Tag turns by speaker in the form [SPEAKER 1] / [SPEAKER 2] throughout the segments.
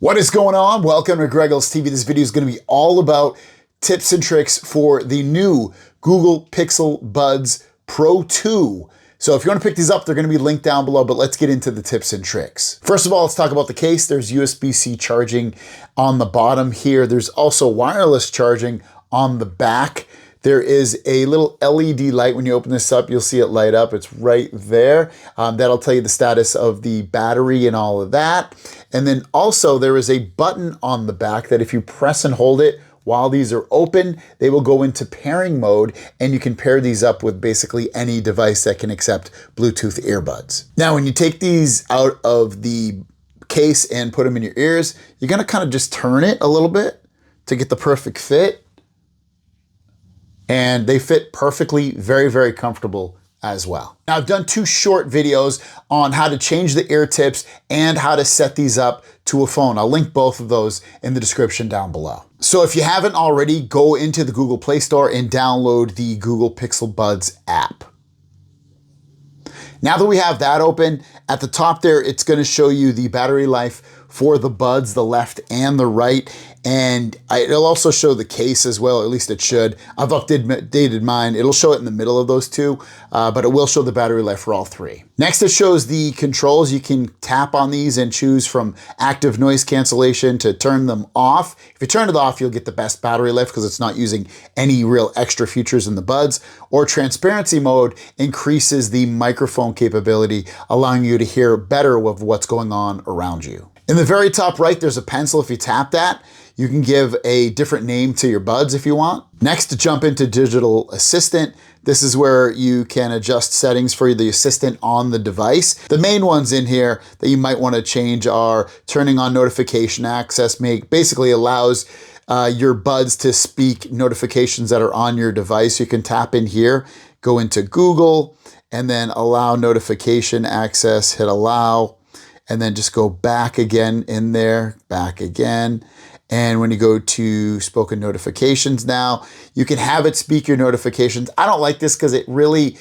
[SPEAKER 1] What is going on? Welcome to Greggles TV. This video is going to be all about tips and tricks for the new Google Pixel Buds Pro 2. So if you want to pick these up, they're going to be linked down below, but let's get into the tips and tricks. First of all, let's talk about the case. There's USB-C charging on the bottom here. There's also wireless charging on the back. There is a little LED light. When you open this up, you'll see it light up. It's right there. That'll tell you the status of the battery and all of that. And then also there is a button on the back that if you press and hold it while these are open, they will go into pairing mode and you can pair these up with basically any device that can accept Bluetooth earbuds. Now, when you take these out of the case and put them in your ears, you're gonna kind of just turn it a little bit to get the perfect fit. And they fit perfectly, very, very comfortable as well. Now, I've done two short videos on how to change the ear tips and how to set these up to a phone. I'll link both of those in the description down below. So if you haven't already, go into the Google Play Store and download the Google Pixel Buds app. Now that we have that open, at the top there, it's gonna show you the battery life for the buds, the left and the right. And it'll also show the case as well, at least it should. I've updated mine. It'll show it in the middle of those two, but it will show the battery life for all three. Next, it shows the controls. You can tap on these and choose from active noise cancellation to turn them off. If you turn it off, you'll get the best battery life because it's not using any real extra features in the buds. Or transparency mode increases the microphone capability, allowing you to hear better of what's going on around you. In the very top right, there's a pencil. If you tap that, you can give a different name to your buds if you want. Next, to jump into Digital Assistant, this is where you can adjust settings for the assistant on the device. The main ones in here that you might want to change are turning on notification access. Basically allows your buds to speak notifications that are on your device. You can tap in here, go into Google, and then allow notification access, hit allow, and then just go back again in there, back again. And when you go to spoken notifications now, you can have it speak your notifications. I don't like this because it really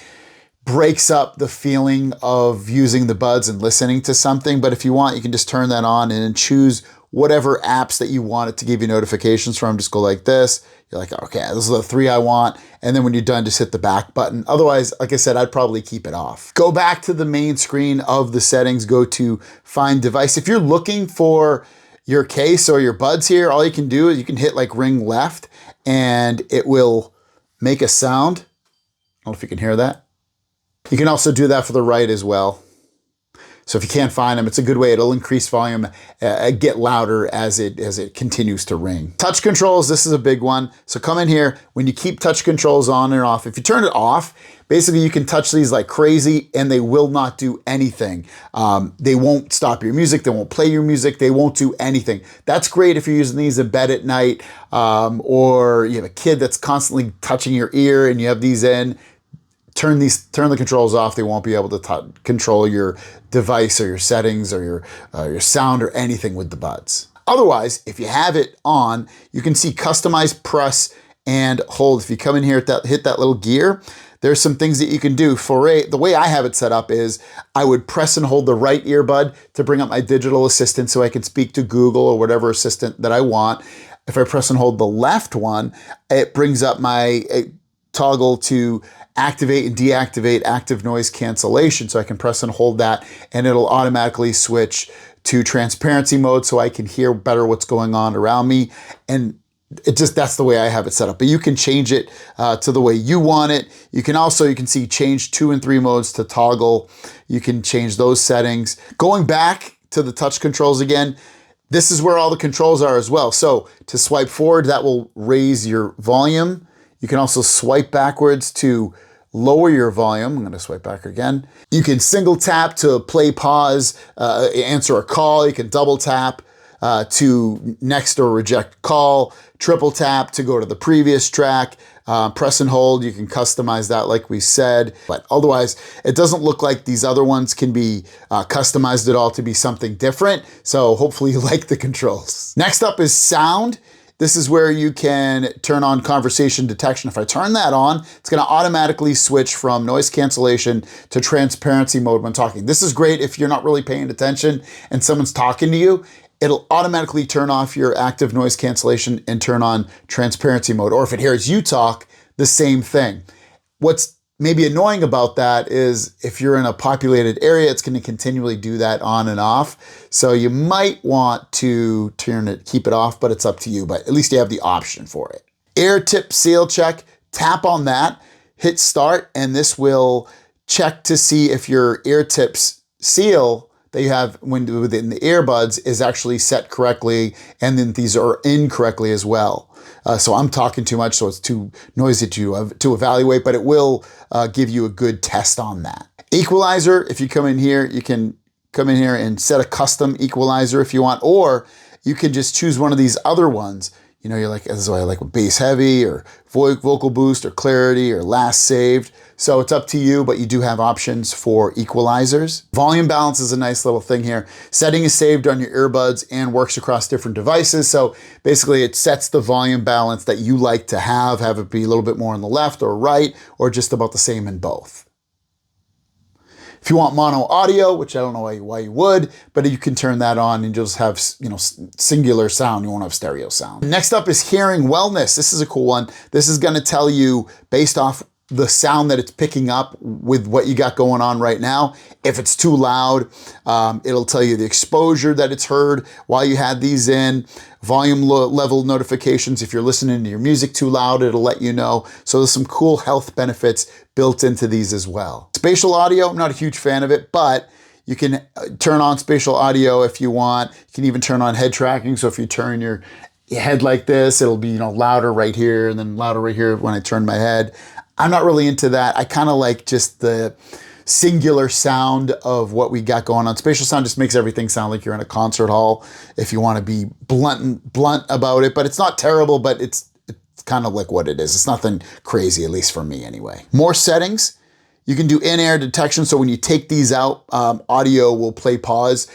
[SPEAKER 1] breaks up the feeling of using the buds and listening to something. But if you want, you can just turn that on and choose whatever apps that you want it to give you notifications from. Just go like this. You're like, okay, those are the three I want. And then when you're done, just hit the back button. Otherwise, like I said, I'd probably keep it off. Go back to the main screen of the settings, go to find device. If you're looking for your case or your buds here, all you can do is you can hit like ring left and it will make a sound. I don't know if you can hear that. You can also do that for the right as well. So if you can't find them, it's a good way. It'll increase volume, get louder as it continues to ring. Touch controls, this is a big one. So come in here, when you keep touch controls on and off, if you turn it off, basically you can touch these like crazy and they will not do anything. They won't stop your music, they won't play your music, they won't do anything. That's great if you're using these in bed at night, or you have a kid that's constantly touching your ear and you have these in. Turn the controls off. They won't be able to control your device or your settings or your sound or anything with the buds. Otherwise, if you have it on, you can see customize, press, and hold. If you come in here, hit that little gear, there's some things that you can do. The way I have it set up is I would press and hold the right earbud to bring up my digital assistant so I can speak to Google or whatever assistant that I want. If I press and hold the left one, it brings up my toggle to activate and deactivate active noise cancellation. So I can press and hold that and it'll automatically switch to transparency mode so I can hear better what's going on around me. And that's the way I have it set up. But you can change it to the way you want it. You can see change 2 and 3 modes to toggle. You can change those settings. Going back to the touch controls again, this is where all the controls are as well. So to swipe forward, that will raise your volume. You can also swipe backwards to lower your volume. I'm going to swipe back again. You can single tap to play, pause, answer a call. You can double tap to next or reject call, triple tap to go to the previous track, press and hold. You can customize that like we said, but otherwise it doesn't look like these other ones can be customized at all to be something different. So hopefully you like the controls. Next up is sound. This is where you can turn on conversation detection. If I turn that on, it's gonna automatically switch from noise cancellation to transparency mode when talking. This is great if you're not really paying attention and someone's talking to you it'll automatically turn off your active noise cancellation and turn on transparency mode. Or if it hears you talk, the same thing. What's maybe annoying about that is if you're in a populated area, it's going to continually do that on and off. So you might want to keep it off, but it's up to you. But at least you have the option for it. Air tip seal check, tap on that, hit start, and this will check to see if your ear tips seal that you have within the earbuds is actually set correctly, and then these are incorrectly as well. So I'm talking too much, so it's too noisy to evaluate, but it will give you a good test on that. Equalizer, if you come in here, you can come in here and set a custom equalizer if you want, or you can just choose one of these other ones. You know, you're like, this is what I like with bass heavy or vocal boost or clarity or last saved. So it's up to you, but you do have options for equalizers. Volume balance is a nice little thing here. Setting is saved on your earbuds and works across different devices. So basically it sets the volume balance that you like to have it be a little bit more on the left or right, or just about the same in both. If you want mono audio, which I don't know why you would, but you can turn that on and you'll just have, you know, singular sound. You won't have stereo sound. Next up is hearing wellness. This is a cool one. This is going to tell you based off the sound that it's picking up with what you got going on right now. If it's too loud, it'll tell you the exposure that it's heard while you had these in. Volume level notifications. If you're listening to your music too loud, it'll let you know. So there's some cool health benefits built into these as well. Spatial audio, I'm not a huge fan of it, but you can turn on spatial audio if you want. You can even turn on head tracking. So if you turn your head like this, it'll be, you know, louder right here and then louder right here when I turn my head. I'm not really into that. I kind of like just the singular sound of what we got going on. Spatial sound just makes everything sound like you're in a concert hall if you want to be blunt about it, but it's not terrible, but it's kind of like what it is. It's nothing crazy, at least for me anyway. More settings. You can do in-air detection. So when you take these out, audio will play pause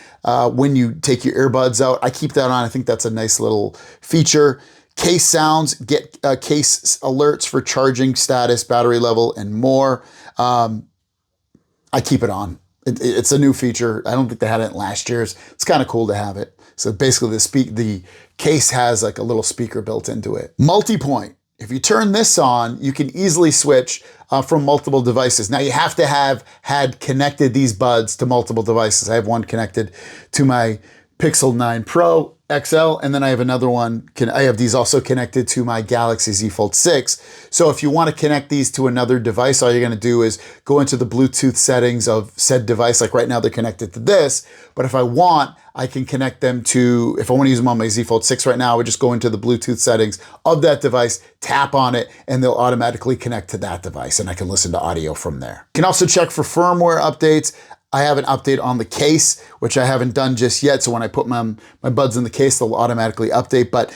[SPEAKER 1] when you take your earbuds out. I keep that on. I think that's a nice little feature. Case sounds, get case alerts for charging status, battery level, and more. I keep it on. It's a new feature. I don't think they had it last year's. It's kind of cool to have it. So basically the case has like a little speaker built into it. Multi-point. If you turn this on, you can easily switch from multiple devices. Now you have to have had connected these buds to multiple devices. I have one connected to my Pixel 9 Pro XL, and then I have another one. I have these also connected to my Galaxy Z Fold 6. So if you want to connect these to another device, all you're going to do is go into the Bluetooth settings of said device. Like right now, they're connected to this. But if I want, I can connect them to, if I want to use them on my Z Fold 6 right now, I would just go into the Bluetooth settings of that device, tap on it, and they'll automatically connect to that device, and I can listen to audio from there. You can also check for firmware updates. I have an update on the case, which I haven't done just yet. So when I put my buds in the case, they'll automatically update. But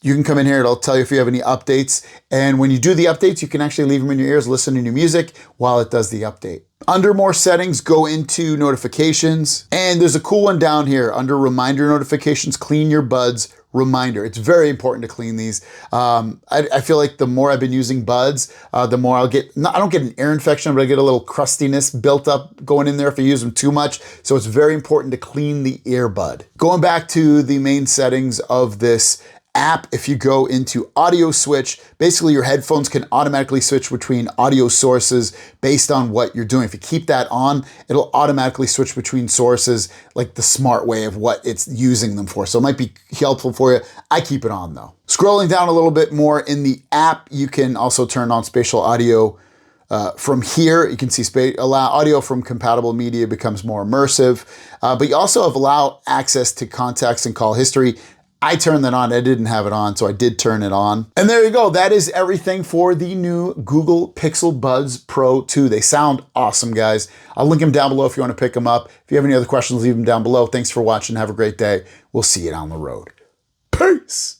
[SPEAKER 1] you can come in here, it'll tell you if you have any updates. And when you do the updates, you can actually leave them in your ears, listen to your music while it does the update. Under more settings, go into notifications. And there's a cool one down here under reminder notifications, clean your buds reminder. It's very important to clean these. I feel like the more I've been using buds, the more I'll get, I don't get an ear infection, but I get a little crustiness built up going in there if I use them too much. So it's very important to clean the earbud. Going back to the main settings of this app, if you go into audio switch, basically your headphones can automatically switch between audio sources based on what you're doing. If you keep that on, it'll automatically switch between sources, like the smart way of what it's using them for. So it might be helpful for you. I keep it on though. Scrolling down a little bit more in the app, you can also turn on spatial audio. From here, you can see allow audio from compatible media becomes more immersive, but you also have allow access to contacts and call history. I turned that on. I didn't have it on, so I did turn it on. And there you go. That is everything for the new Google Pixel Buds Pro 2. They sound awesome, guys. I'll link them down below if you want to pick them up. If you have any other questions, leave them down below. Thanks for watching. Have a great day. We'll see you down the road. Peace.